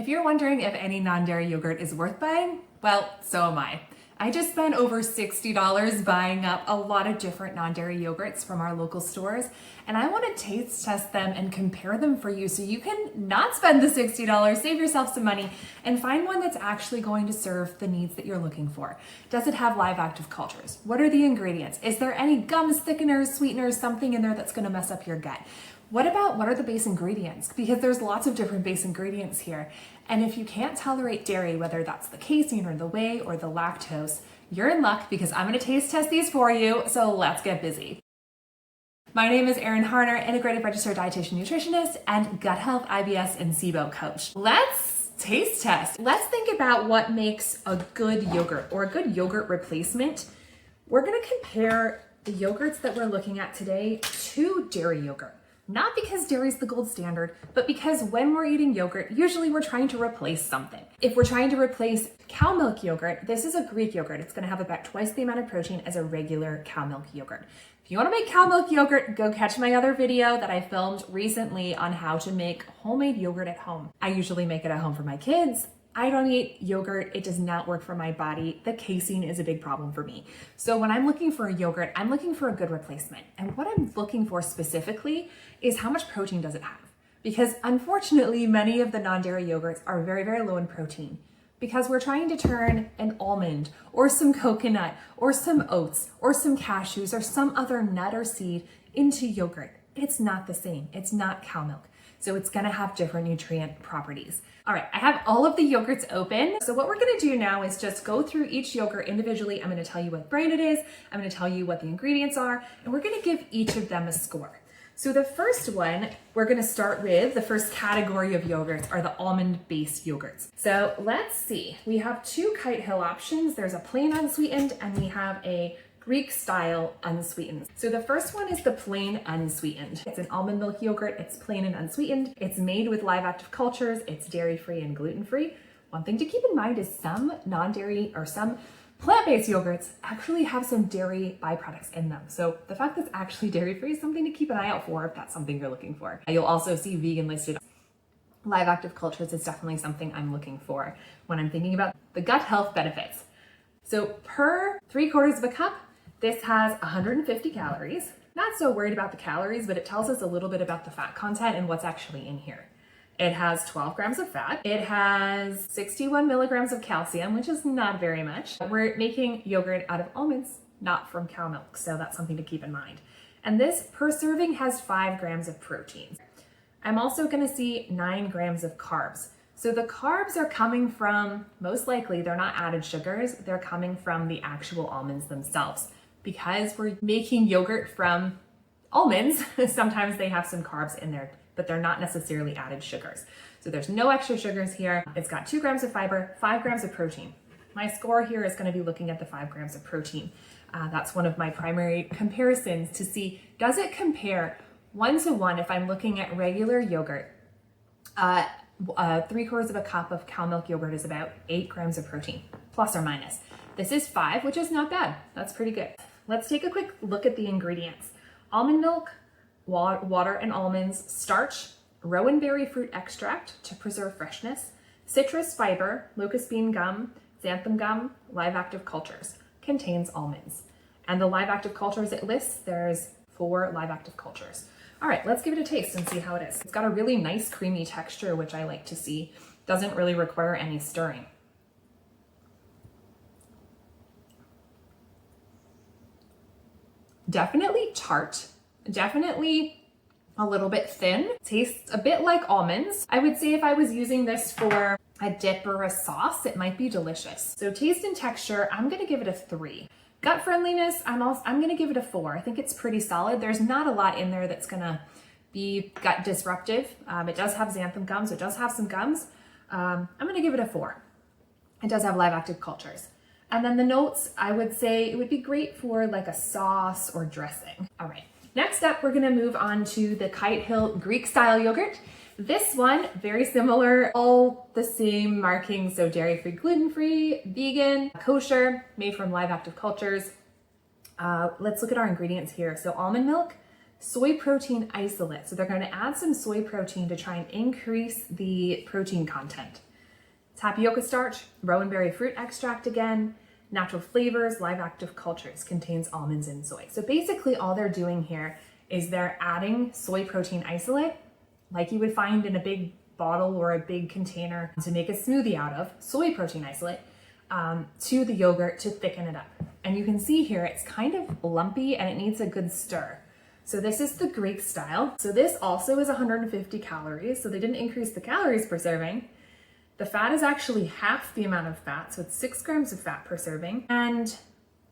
If you're wondering if any non-dairy yogurt is worth buying, well, so am I. I just spent over $60 buying up a lot of different non-dairy yogurts from our local stores, and I want to taste test them and compare them for you so you can not spend the $60, save yourself some money, and find one that's actually going to serve the needs that you're looking for. Does it have live active cultures? What are the ingredients? Is there any gums, thickeners, sweeteners, something in there that's going to mess up your gut? What are the base ingredients? Because there's lots of different base ingredients here. And if you can't tolerate dairy, whether that's the casein or the whey or the lactose, you're in luck because I'm going to taste test these for you. So let's get busy. My name is Erin Harner, integrated registered dietitian nutritionist and gut health, IBS, and SIBO coach. Let's taste test. Let's think about what makes a good yogurt or a good yogurt replacement. We're going to compare the yogurts that we're looking at today to dairy yogurt. Not because dairy is the gold standard, but because when we're eating yogurt, usually we're trying to replace something. If we're trying to replace cow milk yogurt, this is a Greek yogurt. It's going to have about twice the amount of protein as a regular cow milk yogurt. If you want to make cow milk yogurt, go catch my other video that I filmed recently on how to make homemade yogurt at home. I usually make it at home for my kids. I don't eat yogurt. It does not work for my body. The casein is a big problem for me. So when I'm looking for a yogurt, I'm looking for a good replacement. And what I'm looking for specifically is how much protein does it have? Because unfortunately, many of the non-dairy yogurts are very, very low in protein because we're trying to turn an almond or some coconut or some oats or some cashews or some other nut or seed into yogurt. It's not the same. It's not cow milk. So it's gonna have different nutrient properties. All right, I have all of the yogurts open. So what we're gonna do now is just go through each yogurt individually. I'm gonna tell you what brand it is. I'm gonna tell you what the ingredients are, and we're gonna give each of them a score. So the first one, we're gonna start with, the first category of yogurts are the almond-based yogurts. So let's see, we have two Kite Hill options. There's a plain unsweetened, and we have a Greek style unsweetened. So the first one is the plain unsweetened. It's an almond milk yogurt. It's plain and unsweetened. It's made with live active cultures. It's dairy-free and gluten-free. One thing to keep in mind is some non-dairy or some plant-based yogurts actually have some dairy byproducts in them. So the fact that it's actually dairy-free is something to keep an eye out for if that's something you're looking for. You'll also see vegan listed. Live active cultures is definitely something I'm looking for when I'm thinking about the gut health benefits. So per 3/4 of a cup, this has 150 calories. Not so worried about the calories, but it tells us a little bit about the fat content and what's actually in here. It has 12 grams of fat. It has 61 milligrams of calcium, which is not very much. We're making yogurt out of almonds, not from cow milk, so that's something to keep in mind. And this per serving has 5 grams of protein. I'm also gonna see 9 grams of carbs. So the carbs are coming from, most likely, they're not added sugars, they're coming from the actual almonds themselves. Because we're making yogurt from almonds, sometimes they have some carbs in there, but they're not necessarily added sugars. So there's no extra sugars here. It's got 2 grams of fiber, 5 grams of protein. My score here is going to be looking at the 5 grams of protein. That's one of my primary comparisons to see, does it compare 1-to-1 if I'm looking at regular yogurt? 3/4 of a cup of cow milk yogurt is about 8 grams of protein, plus or minus. This is 5, which is not bad. That's pretty good. Let's take a quick look at the ingredients. Almond milk, water and almonds, starch, rowan berry fruit extract to preserve freshness, citrus fiber, locust bean gum, xanthan gum, live active cultures. Contains almonds. And the live active cultures it lists, there's 4 live active cultures. All right, let's give it a taste and see how it is. It's got a really nice creamy texture, which I like to see. Doesn't really require any stirring. Definitely tart, definitely a little bit thin. Tastes a bit like almonds. I would say if I was using this for a dip or a sauce, it might be delicious. So taste and texture, I'm gonna give it a 3. Gut friendliness, I'm gonna give it a 4. I think it's pretty solid. There's not a lot in there that's gonna be gut disruptive. It does have xanthan gum, so it does have some gums. I'm gonna give it a 4. It does have live active cultures. And then the notes, I would say it would be great for like a sauce or dressing. All right, next up, we're gonna move on to the Kite Hill Greek style yogurt. This one, very similar, all the same markings, so dairy-free, gluten-free, vegan, kosher, made from live active cultures. Let's look at our ingredients here. So almond milk, soy protein isolate. So they're gonna add some soy protein to try and increase the protein content. tapioca starch, rowan berry fruit extract again, natural flavors, live active cultures, contains almonds and soy. So basically all they're doing here is they're adding soy protein isolate, like you would find in a big bottle or a big container to make a smoothie out of, soy protein isolate, to the yogurt to thicken it up. And you can see here, it's kind of lumpy and it needs a good stir. So this is the Greek style. So this also is 150 calories. So they didn't increase the calories per serving. The fat is actually half the amount of fat. So it's 6 grams of fat per serving. And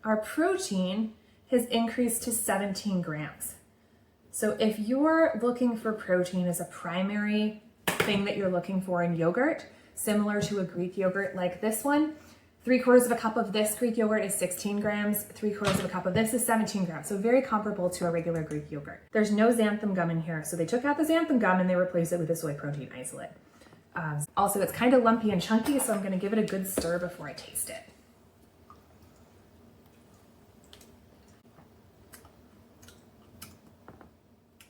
our protein has increased to 17 grams. So if you're looking for protein as a primary thing that you're looking for in yogurt, similar to a Greek yogurt like this one, 3/4 of a cup of this Greek yogurt is 16 grams, 3/4 of a cup of this is 17 grams. So very comparable to a regular Greek yogurt. There's no xanthan gum in here. So they took out the xanthan gum and they replaced it with a soy protein isolate. Also, it's kind of lumpy and chunky, so I'm gonna give it a good stir before I taste it.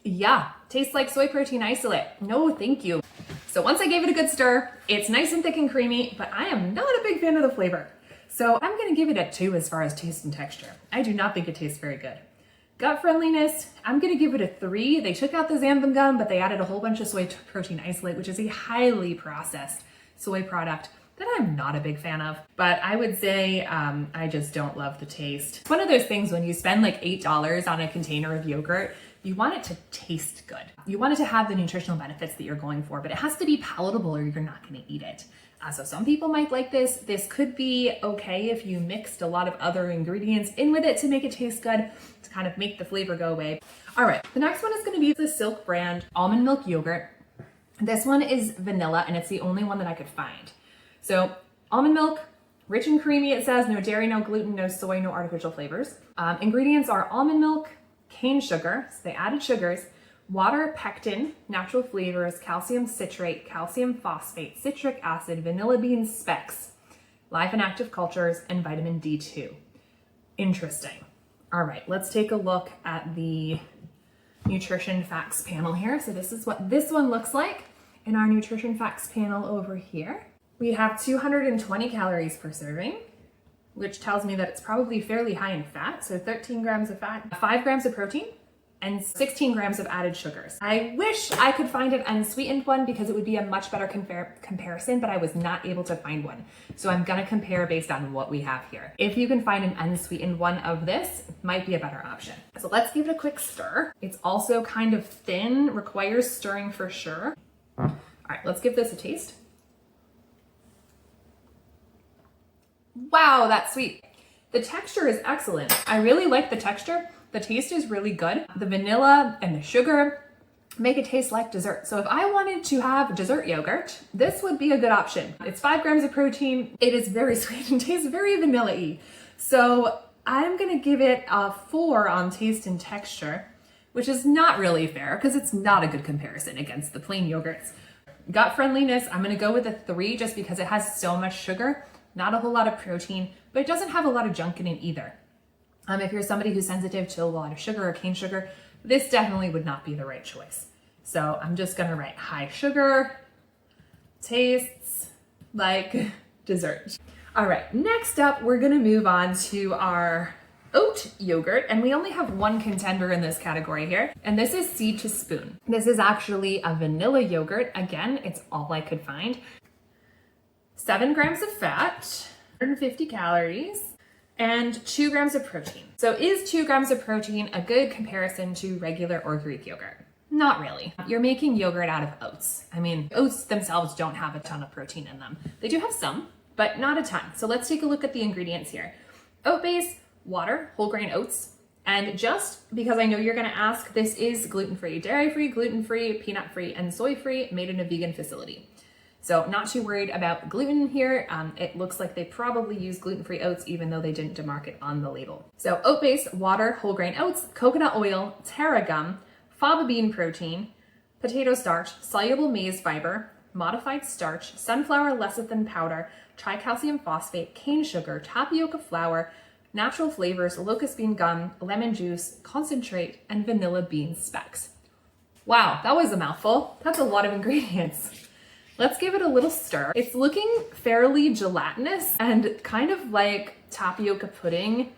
Yeah, tastes like soy protein isolate. No, thank you. So once I gave it a good stir, it's nice and thick and creamy, but I am not a big fan of the flavor. So I'm gonna give it a 2 as far as taste and texture. I do not think it tastes very good. Gut friendliness, I'm gonna give it a 3. They took out the xanthan gum, but they added a whole bunch of soy protein isolate, which is a highly processed soy product that I'm not a big fan of. But I would say I just don't love the taste. It's one of those things when you spend like $8 on a container of yogurt, you want it to taste good. You want it to have the nutritional benefits that you're going for, but it has to be palatable or you're not gonna eat it. So some people might like this. This could be okay if you mixed a lot of other ingredients in with it to make it taste good, to kind of make the flavor go away. All right, the next one is gonna be the Silk brand almond milk yogurt. This one is vanilla and it's the only one that I could find. So almond milk, rich and creamy, it says, no dairy, no gluten, no soy, no artificial flavors. Ingredients are almond milk, cane sugar, so they added sugars, water, pectin, natural flavors, calcium citrate, calcium phosphate, citric acid, vanilla bean specks, live and active cultures, and vitamin D2. Interesting. All right, let's take a look at the nutrition facts panel here. So this is what this one looks like in our nutrition facts panel over here. We have 220 calories per serving, which tells me that it's probably fairly high in fat. So 13 grams of fat, 5 grams of protein, and 16 grams of added sugars. I wish I could find an unsweetened one because it would be a much better comparison, but I was not able to find one. So I'm gonna compare based on what we have here. If you can find an unsweetened one of this, it might be a better option. So let's give it a quick stir. It's also kind of thin, requires stirring for sure. All right, let's give this a taste. Wow, that's sweet. The texture is excellent. I really like the texture. The taste is really good. The vanilla and the sugar make it taste like dessert. So if I wanted to have dessert yogurt, this would be a good option. It's 5 grams of protein. It is very sweet and tastes very vanilla-y. So I'm gonna give it a 4 on taste and texture, which is not really fair because it's not a good comparison against the plain yogurts. Gut friendliness, I'm gonna go with a 3 just because it has so much sugar, not a whole lot of protein, but it doesn't have a lot of junk in it either. If you're somebody who's sensitive to a lot of sugar or cane sugar, this definitely would not be the right choice. So I'm just gonna write high sugar, tastes like dessert. All right, next up, we're gonna move on to our oat yogurt, and we only have one contender in this category here, and this is Seed to Spoon. This is actually a vanilla yogurt. Again, it's all I could find. 7 grams of fat, 150 calories, and 2 grams of protein. So is 2 grams of protein a good comparison to regular or Greek yogurt? Not really. You're making yogurt out of oats. I mean, oats themselves don't have a ton of protein in them. They do have some, but not a ton. So let's take a look at the ingredients here. Oat base, water, whole grain oats, and just because I know you're gonna ask, this is gluten-free, dairy-free, gluten-free, peanut-free, and soy-free, made in a vegan facility. So not too worried about gluten here. It looks like they probably use gluten-free oats even though they didn't demark it on the label. So oat base, water, whole grain oats, coconut oil, tara gum, faba bean protein, potato starch, soluble maize fiber, modified starch, sunflower lecithin powder, tricalcium phosphate, cane sugar, tapioca flour, natural flavors, locust bean gum, lemon juice, concentrate, and vanilla bean specks. Wow, that was a mouthful. That's a lot of ingredients. Let's give it a little stir. It's looking fairly gelatinous and kind of like tapioca pudding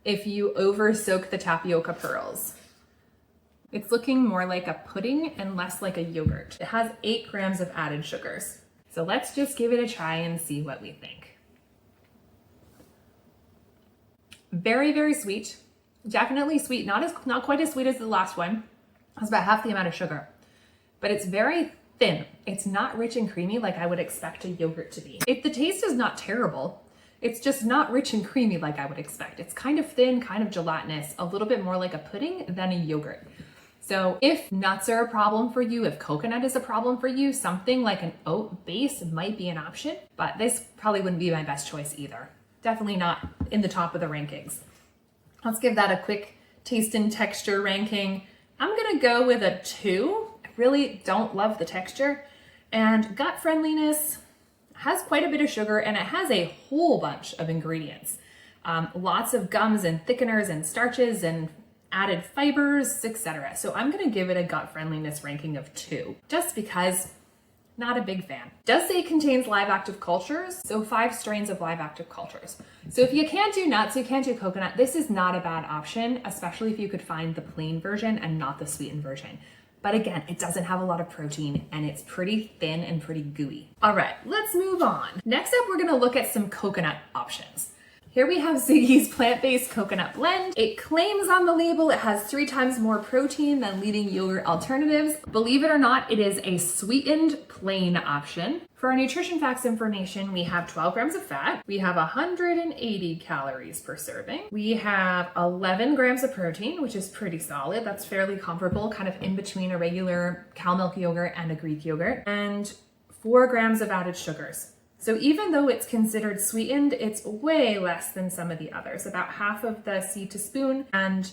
if you over soak the tapioca pearls. It's looking more like a pudding and less like a yogurt. It has 8 grams of added sugars. So let's just give it a try and see what we think. Very, very sweet. Definitely sweet. Not quite as sweet as the last one. It's about half the amount of sugar. But it's very thin. It's not rich and creamy like I would expect a yogurt to be. The taste is not terrible. It's just not rich and creamy like I would expect. It's kind of thin, kind of gelatinous, a little bit more like a pudding than a yogurt. So if nuts are a problem for you, if coconut is a problem for you, something like an oat base might be an option, but this probably wouldn't be my best choice either. Definitely not in the top of the rankings. Let's give that a quick taste and texture ranking. I'm gonna go with a 2. I really don't love the texture. And gut friendliness has quite a bit of sugar and it has a whole bunch of ingredients. Lots of gums and thickeners and starches and added fibers, etc. So I'm gonna give it a gut friendliness ranking of 2, just because not a big fan. Does say it contains live active cultures, so 5 strains of live active cultures. So if you can't do nuts, you can't do coconut, this is not a bad option, especially if you could find the plain version and not the sweetened version. But again, it doesn't have a lot of protein and it's pretty thin and pretty gooey. All right, let's move on. Next up, we're gonna look at some coconut options. Here we have Ziggy's plant-based coconut blend. It claims on the label it has 3 times more protein than leading yogurt alternatives. Believe it or not, it is a sweetened plain option. For our nutrition facts information, we have 12 grams of fat. We have 180 calories per serving. We have 11 grams of protein, which is pretty solid. That's fairly comparable, kind of in between a regular cow milk yogurt and a Greek yogurt. And 4 grams of added sugars. So even though it's considered sweetened, it's way less than some of the others, about half of the seed to spoon and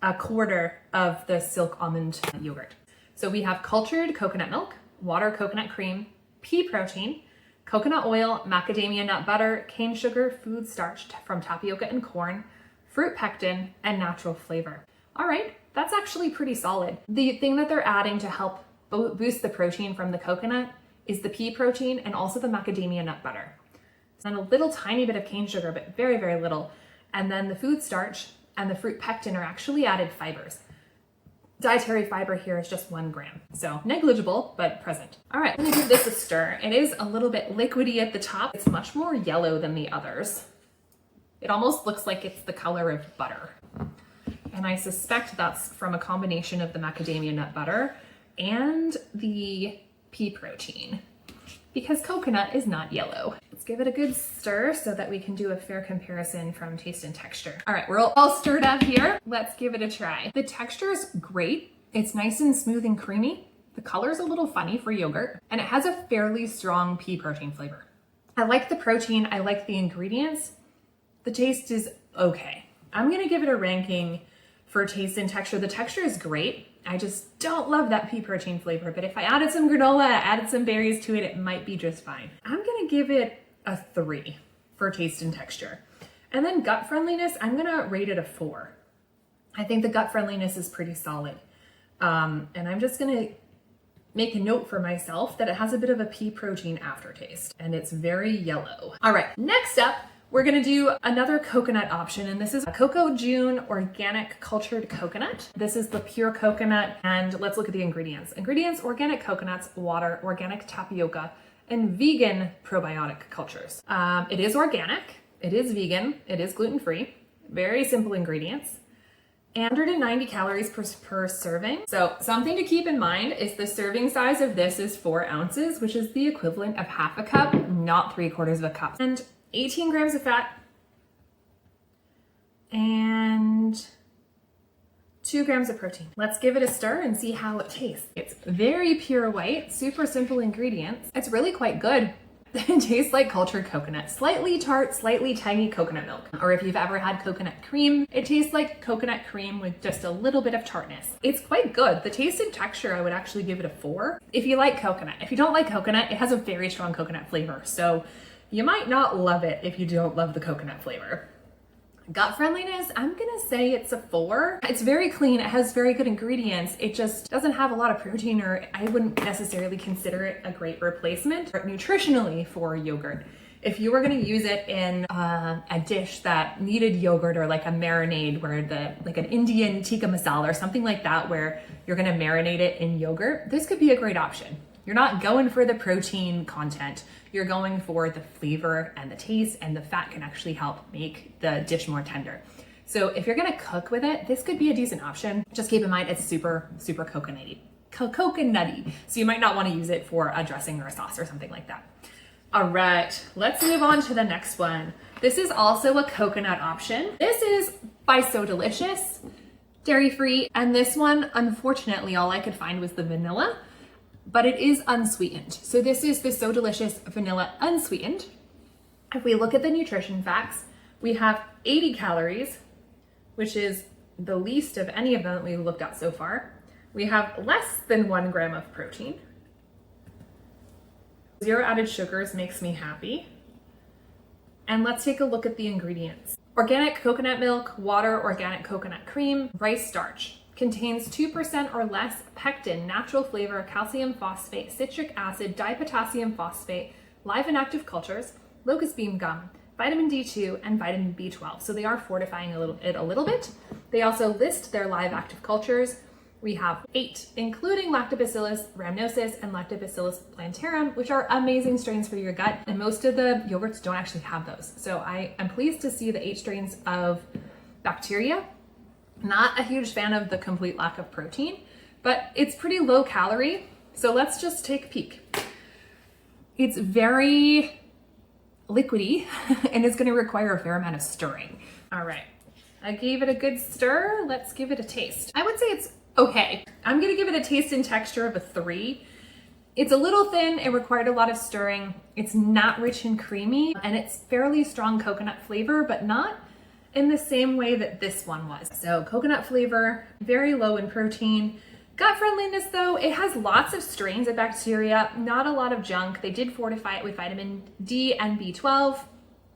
a quarter of the silk almond yogurt. So we have cultured coconut milk, water coconut cream, pea protein, coconut oil, macadamia nut butter, cane sugar, food starch from tapioca and corn, fruit pectin, and natural flavor. All right, that's actually pretty solid. The thing that they're adding to help boost the protein from the coconut is the pea protein and also the macadamia nut butter. And a little tiny bit of cane sugar, but very, very little. And then the food starch and the fruit pectin are actually added fibers. Dietary fiber here is just 1 gram. So negligible, but present. All right, I'm gonna give this a stir. It is a little bit liquidy at the top. It's much more yellow than the others. It almost looks like it's the color of butter. And I suspect that's from a combination of the macadamia nut butter and the pea protein, because coconut is not yellow. Let's give it a good stir so that we can do a fair comparison from taste and texture. All right, we're all stirred up here. Let's give it a try. The texture is great. It's nice and smooth and creamy. The color's a little funny for yogurt, and it has a fairly strong pea protein flavor. I like the protein, I like the ingredients. The taste is okay. I'm gonna give it a ranking for taste and texture. The texture is great. I just don't love that pea protein flavor, but if I added some granola, added some berries to it, it might be just fine. I'm gonna give it a 3 for taste and texture. And then gut friendliness, I'm gonna rate it a 4. I think the gut friendliness is pretty solid. And I'm just gonna make a note for myself that it has a bit of a pea protein aftertaste and it's very yellow. All right, next up, we're gonna do another coconut option, and this is a Coco June organic cultured coconut. This is the pure coconut, and let's look at the ingredients. Ingredients: organic coconuts, water, organic tapioca, and vegan probiotic cultures. It is organic, it is vegan, it is gluten-free, very simple ingredients. 190 calories per serving. So something to keep in mind is the serving size of this is 4 ounces, which is the equivalent of half a cup, not 3/4 of a cup. And 18 grams of fat and 2 grams of protein. Let's give it a stir and see how it tastes. It's very pure white, super simple ingredients. It's really quite good. It tastes like cultured coconut, slightly tart, slightly tangy coconut milk. Or if you've ever had coconut cream, it tastes like coconut cream with just a little bit of tartness. It's quite good. The taste and texture, I would actually give it a 4. If you like coconut. If you don't like coconut, it has a very strong coconut flavor. So you might not love it if you don't love the coconut flavor. Gut friendliness, I'm gonna say it's a 4. It's very clean, it has very good ingredients. It just doesn't have a lot of protein, or I wouldn't necessarily consider it a great replacement nutritionally for yogurt. If you were gonna use it in a dish that needed yogurt, or like a marinade where like an Indian tikka masala or something like that, where you're gonna marinate it in yogurt, this could be a great option. You're not going for the protein content. You're going for the flavor and the taste, and the fat can actually help make the dish more tender. So if you're gonna cook with it, this could be a decent option. Just keep in mind it's super, super coconutty. So you might not wanna use it for a dressing or a sauce or something like that. All right, let's move on to the next one. This is also a coconut option. This is by So Delicious, dairy-free, and this one, unfortunately, all I could find was the vanilla, but it is unsweetened. So this is the So Delicious vanilla unsweetened. If we look at the nutrition facts, we have 80 calories, which is the least of any of them that we've looked at so far. We have less than 1 gram of protein. 0 added sugars makes me happy. And let's take a look at the ingredients. Organic coconut milk, water, organic coconut cream, rice starch. Contains 2% or less pectin, natural flavor, calcium phosphate, citric acid, dipotassium phosphate, live and active cultures, locust bean gum, vitamin D2, and vitamin B12. So they are fortifying it a little bit. They also list their live active cultures. We have 8, including Lactobacillus rhamnosus and Lactobacillus plantarum, which are amazing strains for your gut. And most of the yogurts don't actually have those. So I am pleased to see the 8 strains of bacteria. Not a huge fan of the complete lack of protein, but it's pretty low calorie. So let's just take a peek. It's very liquidy and it's gonna require a fair amount of stirring. All right, I gave it a good stir. Let's give it a taste. I would say it's okay. I'm gonna give it a taste and texture of a 3. It's a little thin, it required a lot of stirring. It's not rich and creamy, and it's fairly strong coconut flavor, but not in the same way that this one was. So coconut flavor, very low in protein. Gut friendliness though, it has lots of strains of bacteria, not a lot of junk. They did fortify it with vitamin D and B12.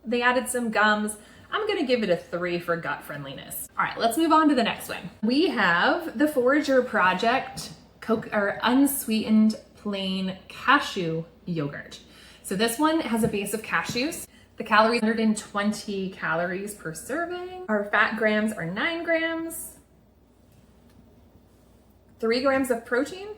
They added some gums. I'm gonna give it a 3 for gut friendliness. All right, let's move on to the next one. We have the Forager Project unsweetened plain cashew yogurt. So this one has a base of cashews. The calories, 120 calories per serving. Our fat grams are 9 grams. 3 grams of protein.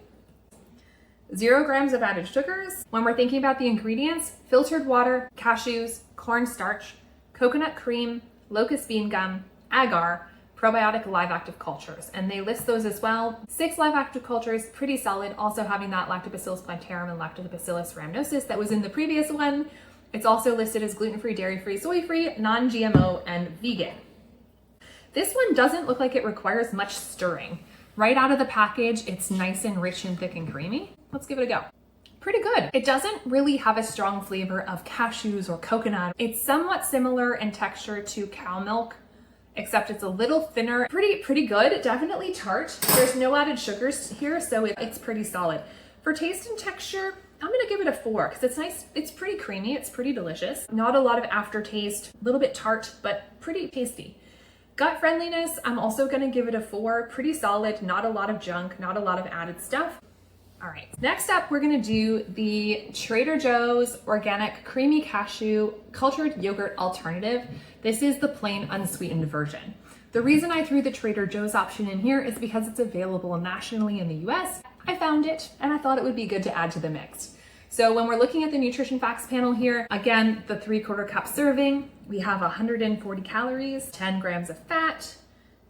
0 grams of added sugars. When we're thinking about the ingredients, filtered water, cashews, cornstarch, coconut cream, locust bean gum, agar, probiotic live active cultures. And they list those as well. 6 live active cultures, pretty solid. Also having that Lactobacillus plantarum and Lactobacillus rhamnosus that was in the previous one. It's also listed as gluten-free, dairy-free, soy-free, non-GMO, and vegan. This one doesn't look like it requires much stirring. Right out of the package, it's nice and rich and thick and creamy. Let's give it a go. Pretty good. It doesn't really have a strong flavor of cashews or coconut. It's somewhat similar in texture to cow milk, except it's a little thinner. Pretty good, definitely tart. There's no added sugars here, so it's pretty solid. For taste and texture, I'm gonna give it a 4 because it's nice. It's pretty creamy. It's pretty delicious. Not a lot of aftertaste, a little bit tart, but pretty tasty. Gut friendliness, I'm also gonna give it a 4. Pretty solid, not a lot of junk, not a lot of added stuff. All right, next up, we're gonna do the Trader Joe's Organic Creamy Cashew Cultured Yogurt Alternative. This is the plain unsweetened version. The reason I threw the Trader Joe's option in here is because it's available nationally in the US. I found it and I thought it would be good to add to the mix. So when we're looking at the nutrition facts panel here, again, the 3/4 cup serving, we have 140 calories, 10 grams of fat,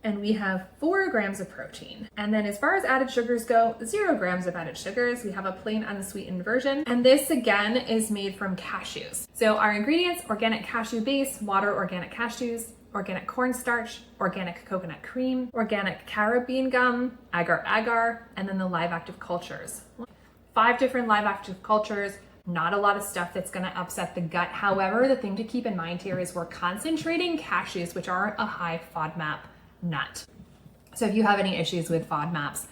and we have 4 grams of protein. And then as far as added sugars go, 0 grams of added sugars. We have a plain unsweetened version. And this again is made from cashews. So our ingredients, organic cashew base, water, organic cashews, organic cornstarch, organic coconut cream, organic carob bean gum, agar, and then the live active cultures. 5 different live active cultures, not a lot of stuff that's gonna upset the gut. However, the thing to keep in mind here is we're concentrating cashews, which are a high FODMAP nut. So if you have any issues with FODMAPs,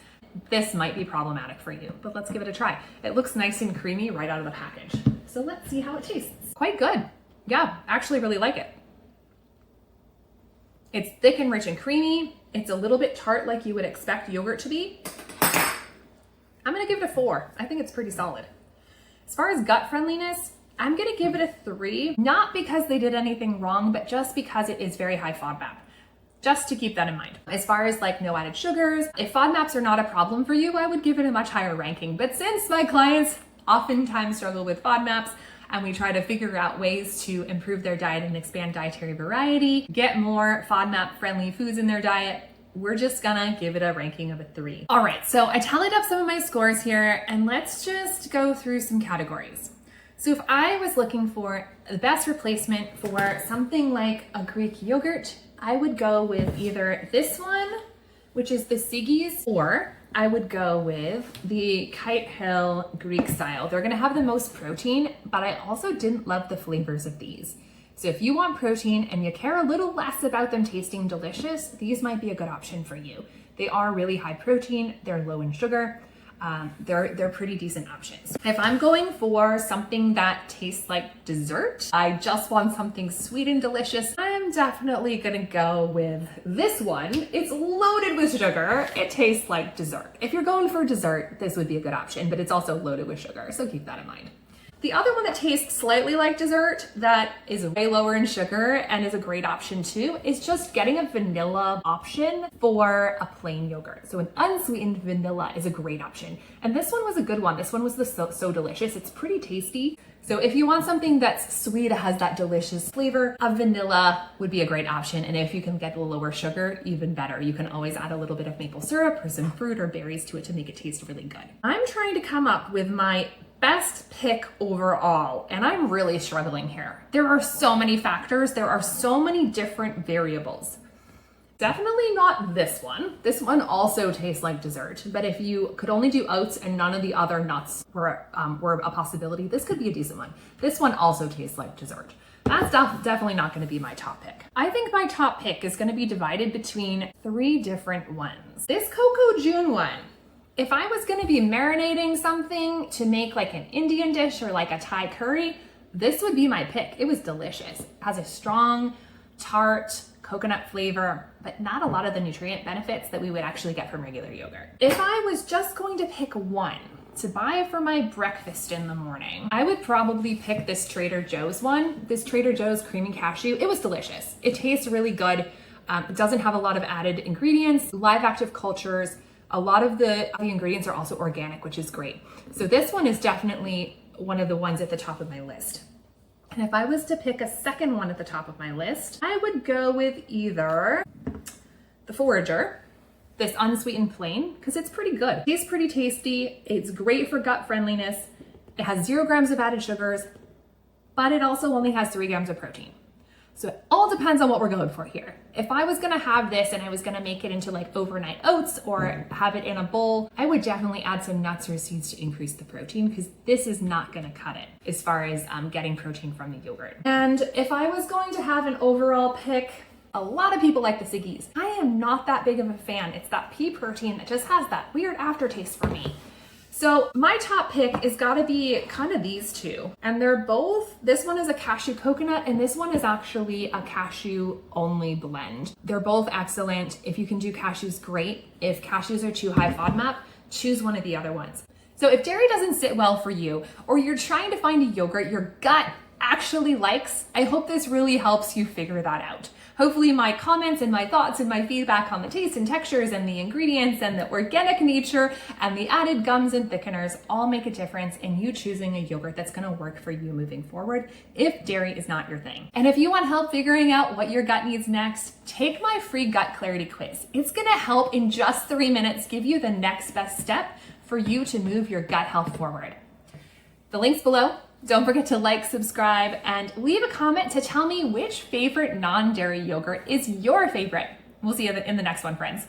this might be problematic for you, but let's give it a try. It looks nice and creamy right out of the package. So let's see how it tastes. Quite good. Yeah, actually really like it. It's thick and rich and creamy. It's a little bit tart like you would expect yogurt to be. I'm gonna give it a 4. I think it's pretty solid. As far as gut friendliness, I'm gonna give it a 3, not because they did anything wrong, but just because it is very high FODMAP. Just to keep that in mind. As far as like no added sugars, if FODMAPs are not a problem for you, I would give it a much higher ranking. But since my clients oftentimes struggle with FODMAPs, and we try to figure out ways to improve their diet and expand dietary variety, get more FODMAP friendly foods in their diet, we're just gonna give it a ranking of a 3. All right, so I tallied up some of my scores here, and let's just go through some categories. So if I was looking for the best replacement for something like a Greek yogurt, I would go with either this one, which is the Siggi's, or I would go with the Kite Hill Greek style. They're gonna have the most protein, but I also didn't love the flavors of these. So if you want protein and you care a little less about them tasting delicious, these might be a good option for you. They are really high protein, they're low in sugar, they're pretty decent options. If I'm going for something that tastes like dessert, I just want something sweet and delicious, I'm definitely gonna go with this one. It's loaded with sugar. It tastes like dessert. If you're going for dessert, this would be a good option, but it's also loaded with sugar, so keep that in mind. The other one that tastes slightly like dessert that is way lower in sugar and is a great option too is just getting a vanilla option for a plain yogurt. So an unsweetened vanilla is a great option. And this one was a good one. This one was the So Delicious. It's pretty tasty. So if you want something that's sweet, has that delicious flavor, a vanilla would be a great option. And if you can get the lower sugar, even better. You can always add a little bit of maple syrup or some fruit or berries to it to make it taste really good. I'm trying to come up with my best pick overall, and I'm really struggling here. There are so many factors. There are so many different variables. Definitely not this one. This one also tastes like dessert, but if you could only do oats and none of the other nuts were a possibility, this could be a decent one. This one also tastes like dessert. That's definitely not going to be my top pick. I think my top pick is going to be divided between 3 different ones. This Cocoa June one, if I was gonna be marinating something to make like an Indian dish or like a Thai curry, this would be my pick. It was delicious. It has a strong, tart, coconut flavor, but not a lot of the nutrient benefits that we would actually get from regular yogurt. If I was just going to pick one to buy for my breakfast in the morning, I would probably pick this Trader Joe's one. This Trader Joe's creamy cashew. It was delicious. It tastes really good. It doesn't have a lot of added ingredients, live active cultures. A lot of the ingredients are also organic, which is great. So this one is definitely one of the ones at the top of my list. And if I was to pick a second one at the top of my list, I would go with either the Forager, this unsweetened plain, because it's pretty good. It tastes pretty tasty. It's great for gut friendliness. It has 0 grams of added sugars, but it also only has 3 grams of protein. So it all depends on what we're going for here. If I was gonna have this and I was gonna make it into like overnight oats or have it in a bowl, I would definitely add some nuts or seeds to increase the protein, because this is not gonna cut it as far as getting protein from the yogurt. And if I was going to have an overall pick, a lot of people like the Siggi's. I am not that big of a fan. It's that pea protein that just has that weird aftertaste for me. So my top pick is gotta be kind of these two. And they're both, this one is a cashew coconut and this one is actually a cashew only blend. They're both excellent. If you can do cashews, great. If cashews are too high FODMAP, choose one of the other ones. So if dairy doesn't sit well for you, or you're trying to find a yogurt your gut actually likes, I hope this really helps you figure that out. Hopefully my comments and my thoughts and my feedback on the taste and textures and the ingredients and the organic nature and the added gums and thickeners all make a difference in you choosing a yogurt that's gonna work for you moving forward if dairy is not your thing. And if you want help figuring out what your gut needs next, take my free gut clarity quiz. It's gonna help in just 3 minutes give you the next best step for you to move your gut health forward. The link's below. Don't forget to like, subscribe, and leave a comment to tell me which favorite non-dairy yogurt is your favorite. We'll see you in the next one, friends.